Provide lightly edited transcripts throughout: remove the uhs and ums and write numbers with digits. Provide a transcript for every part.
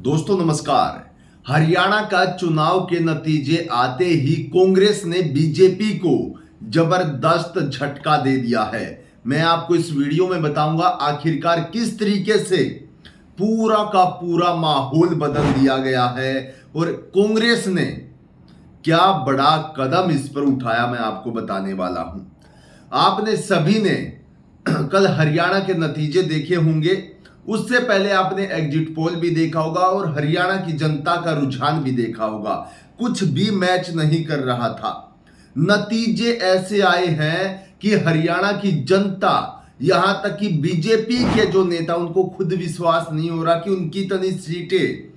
दोस्तों नमस्कार। हरियाणा का चुनाव के नतीजे आते ही कांग्रेस ने बीजेपी को जबरदस्त झटका दे दिया है। मैं आपको इस वीडियो में बताऊंगा आखिरकार किस तरीके से पूरा का पूरा माहौल बदल दिया गया है और कांग्रेस ने क्या बड़ा कदम इस पर उठाया, मैं आपको बताने वाला हूं। आपने सभी ने कल हरियाणा के नतीजे देखे होंगे, उससे पहले आपने एग्जिट पोल भी देखा होगा और हरियाणा की जनता का रुझान भी देखा होगा। कुछ भी मैच नहीं कर रहा था। नतीजे ऐसे आए हैं कि हरियाणा की जनता, यहां तक कि बीजेपी के जो नेता, उनको खुद विश्वास नहीं हो रहा कि उनकी इतनी सीटें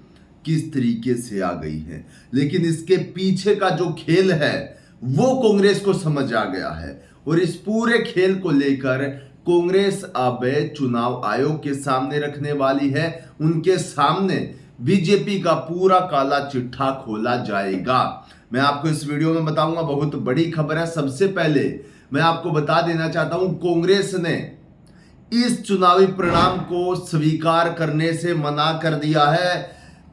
किस तरीके से आ गई हैं। लेकिन इसके पीछे का जो खेल है वो कांग्रेस को समझ आ गया है और इस पूरे खेल को लेकर कांग्रेस अब चुनाव आयोग के सामने रखने वाली है। उनके सामने बीजेपी का पूरा काला चिट्ठा खोला जाएगा। मैं आपको इस वीडियो में बताऊंगा, बहुत बड़ी खबर है। सबसे पहले मैं आपको बता देना चाहता हूं, कांग्रेस ने इस चुनावी परिणाम को स्वीकार करने से मना कर दिया है।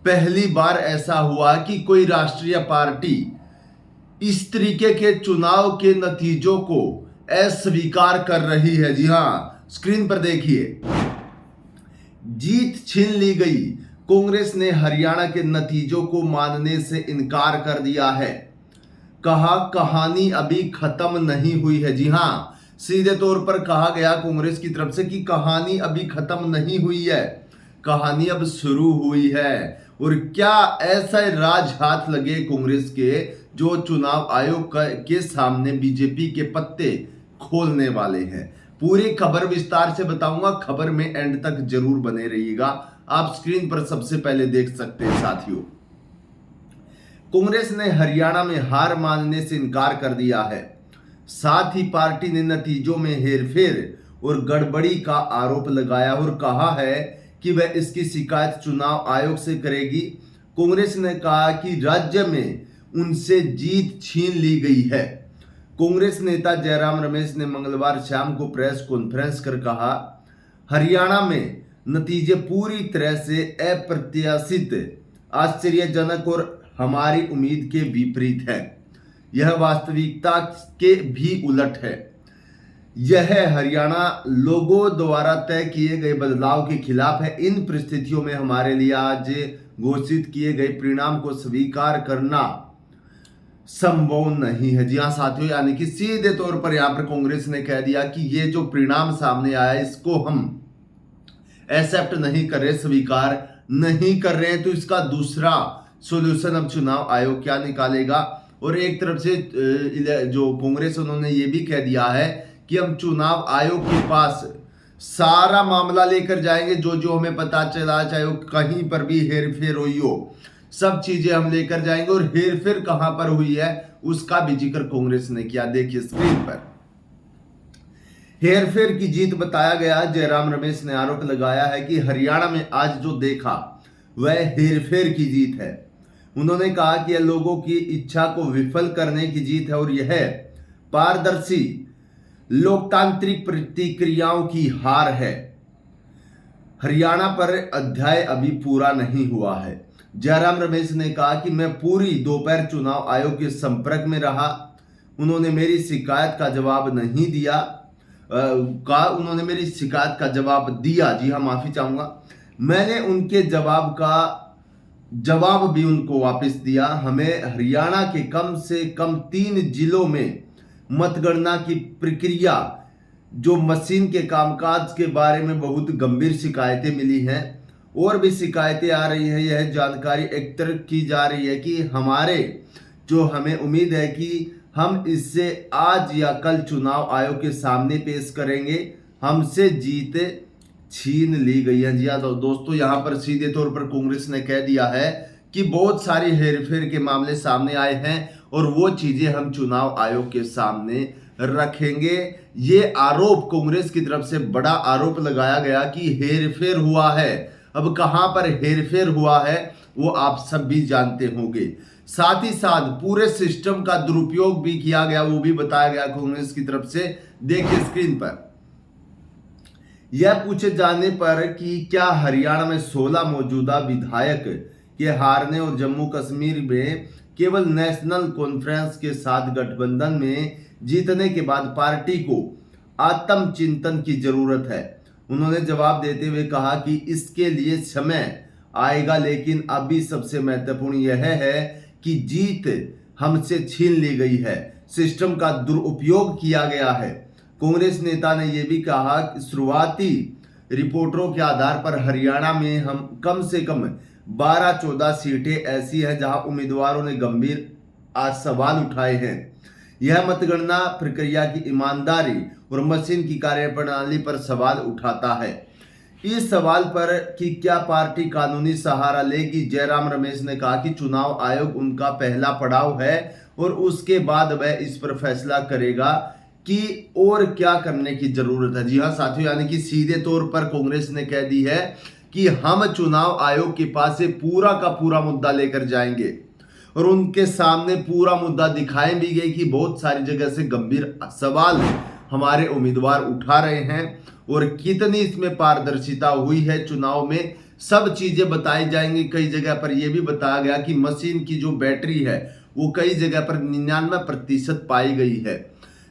पहली बार ऐसा हुआ कि कोई राष्ट्रीय पार्टी इस तरीके के चुनाव के नतीजों को अस्वीकार कर रही है। जी हां, स्क्रीन पर देखिए, जीत छीन ली गई। कांग्रेस ने हरियाणा के नतीजों को मानने से इनकार कर दिया है। कहा कहानी अभी खत्म नहीं हुई है। जी हां, सीधे तौर पर कहा गया कांग्रेस की तरफ से कि कहानी अभी खत्म नहीं हुई है, कहानी अब शुरू हुई है। और क्या ऐसा राज हाथ लगे कांग्रेस के जो चुनाव आयोग के सामने बीजेपी के पत्ते खोलने वाले हैं। पूरी खबर विस्तार से बताऊंगा, खबर में एंड तक जरूर बने रहिएगा। आप स्क्रीन पर सबसे पहले देख सकते हैं साथियों, कांग्रेस ने हरियाणा में हार मानने से इनकार कर दिया है। साथ ही पार्टी ने नतीजों में हेरफेर और गड़बड़ी का आरोप लगाया और कहा है कि वह इसकी शिकायत चुनाव आयोग से करेगी। कांग्रेस ने कहा कि राज्य में उनसे जीत छीन ली गई है। कांग्रेस नेता जयराम रमेश ने मंगलवार शाम को प्रेस कॉन्फ्रेंस कर कहा, हरियाणा में नतीजे पूरी तरह से अप्रत्याशित, आश्चर्यजनक और हमारी उम्मीद के विपरीत है। यह वास्तविकता के भी उलट है। यह हरियाणा लोगों द्वारा तय किए गए बदलाव के खिलाफ है। इन परिस्थितियों में हमारे लिए आज घोषित किए गए परिणाम को स्वीकार करना संभव नहीं है। जी हां साथियों, यानी कि सीधे तौर पर यहां पर कांग्रेस ने कह दिया कि ये जो परिणाम सामने आया इसको हम एक्सेप्ट नहीं कर रहे, स्वीकार नहीं कर रहे हैं। तो इसका दूसरा सॉल्यूशन अब चुनाव आयोग क्या निकालेगा। और एक तरफ से जो कांग्रेस, उन्होंने ये भी कह दिया है कि हम चुनाव आयोग के पास सारा मामला लेकर जाएंगे, जो जो हमें पता चला, चाहे वो कहीं पर भी हेरफेर हुई हो, सब चीजें हम लेकर जाएंगे। और हेरफेर कहां पर हुई है उसका भी जिक्र कांग्रेस ने किया। देखिए स्क्रीन पर, हेरफेर की जीत बताया गया। जयराम रमेश ने आरोप लगाया है कि हरियाणा में आज जो देखा वह हेरफेर की जीत है। उन्होंने कहा कि यह लोगों की इच्छा को विफल करने की जीत है और यह पारदर्शी लोकतांत्रिक प्रतिक्रियाओं की हार है। हरियाणा पर अध्याय अभी पूरा नहीं हुआ है। जयराम रमेश ने कहा कि मैं पूरी दोपहर चुनाव आयोग के संपर्क में रहा। उन्होंने मेरी शिकायत का जवाब नहीं दिया। उन्होंने मेरी शिकायत का जवाब दिया। जी हाँ, माफी चाहूंगा, मैंने उनके जवाब भी उनको वापस दिया। हमें हरियाणा के कम से कम 3 जिलों में मतगणना की प्रक्रिया, जो मशीन के कामकाज के बारे में बहुत गंभीर शिकायतें मिली हैं और भी शिकायतें आ रही हैं। यह जानकारी एकत्र की जा रही है कि हमें उम्मीद है कि हम इससे आज या कल चुनाव आयोग के सामने पेश करेंगे। हमसे जीत छीन ली गई है। जी हाँ दोस्तों, यहां पर सीधे तौर पर कांग्रेस ने कह दिया है कि बहुत सारी हेरफेर के मामले सामने आए हैं और वो चीजें हम चुनाव आयोग के सामने रखेंगे। ये आरोप कांग्रेस की तरफ से बड़ा आरोप लगाया गया कि हेरफेर हुआ है। अब कहां पर हेरफेर हुआ है वो आप सब भी जानते होंगे। साथ ही साथ पूरे सिस्टम का दुरुपयोग भी किया गया, वो भी बताया गया कांग्रेस की तरफ से। देखिए स्क्रीन पर, यह पूछे जाने पर कि क्या हरियाणा में 16 मौजूदा विधायक के हारने और जम्मू कश्मीर में केवल नेशनल कॉन्फ्रेंस के साथ गठबंधन में जीतने के बाद पार्टी को आत्मचिंतन की जरूरत है, उन्होंने जवाब देते हुए कहा कि इसके लिए समय आएगा, लेकिन अभी सबसे महत्वपूर्ण यह है कि जीत हमसे छीन ली गई है, सिस्टम का दुरुपयोग किया गया है। कांग्रेस नेता ने यह भी कहा कि शुरुआती रिपोर्टों के आधार पर हरियाणा में हम कम से कम 12-14 सीटें ऐसी हैं जहां उम्मीदवारों ने गंभीर आज सवाल उठाए हैं। यह मतगणना प्रक्रिया की ईमानदारी और मशीन की कार्यप्रणाली पर सवाल उठाता है। इस सवाल पर कि क्या पार्टी कानूनी सहारा लेगी, जयराम रमेश ने कहा कि चुनाव आयोग उनका पहला पड़ाव है और उसके बाद वह इस पर फैसला करेगा कि और क्या करने की जरूरत है। जी हां साथियों, यानी कि सीधे तौर पर कांग्रेस ने कह दी है कि हम चुनाव आयोग के पास से पूरा का पूरा मुद्दा लेकर जाएंगे और उनके सामने पूरा मुद्दा दिखाएं भी गए कि बहुत सारी जगह से गंभीर सवाल हमारे उम्मीदवार उठा रहे हैं और कितनी इसमें पारदर्शिता हुई है चुनाव में, सब चीजें बताई जाएंगी। कई जगह पर यह भी बताया गया कि मशीन की जो बैटरी है वो कई जगह पर 99% पाई गई है,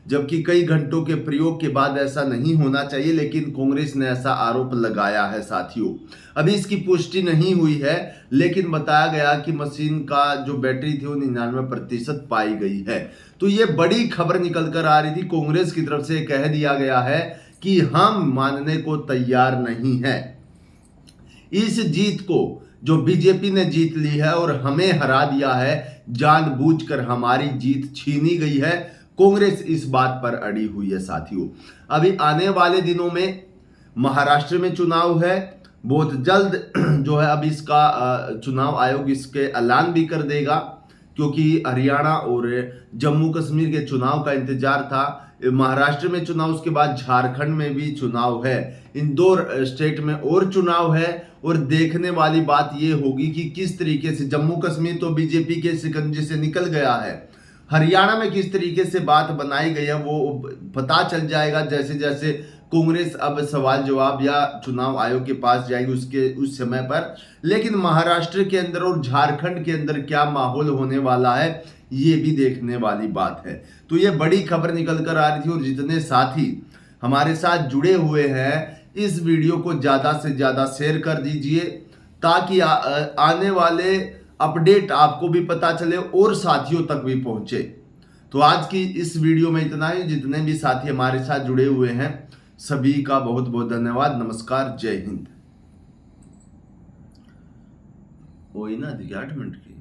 जबकि कई घंटों के प्रयोग के बाद ऐसा नहीं होना चाहिए, लेकिन कांग्रेस ने ऐसा आरोप लगाया है। साथियों, अभी इसकी पुष्टि नहीं हुई है, लेकिन बताया गया कि मशीन का जो बैटरी थी वो 99% पाई गई है। तो ये बड़ी खबर निकल कर आ रही थी, कांग्रेस की तरफ से कह दिया गया है कि हम मानने को तैयार नहीं है। इस जीत को जो बीजेपी ने जीत ली है और हमें हरा दिया है, जानबूझकर हमारी जीत छीनी गई है, कांग्रेस इस बात पर अड़ी हुई है। साथियों, अभी आने वाले दिनों में महाराष्ट्र में चुनाव है, बहुत जल्द जो है अब इसका चुनाव आयोग इसके ऐलान भी कर देगा, क्योंकि हरियाणा और जम्मू कश्मीर के चुनाव का इंतजार था। महाराष्ट्र में चुनाव, उसके बाद झारखंड में भी चुनाव है, इन दो स्टेट में और चुनाव है। और देखने वाली बात यह होगी कि किस तरीके से जम्मू कश्मीर तो बीजेपी के शिकंजे से निकल गया है, हरियाणा में किस तरीके से बात बनाई गई है वो पता चल जाएगा जैसे जैसे कांग्रेस अब सवाल जवाब या चुनाव आयोग के पास जाएगी उस समय पर। लेकिन महाराष्ट्र के अंदर और झारखंड के अंदर क्या माहौल होने वाला है ये भी देखने वाली बात है। तो ये बड़ी खबर निकल कर आ रही थी और जितने साथी हमारे साथ जुड़े हुए हैं इस वीडियो को ज्यादा से ज्यादा शेयर कर दीजिए, ताकि आने वाले अपडेट आपको भी पता चले और साथियों तक भी पहुंचे। तो आज की इस वीडियो में इतना ही। जितने भी साथी हमारे साथ जुड़े हुए हैं सभी का बहुत बहुत धन्यवाद। नमस्कार, जय हिंद। वही ना 8 मिनट की।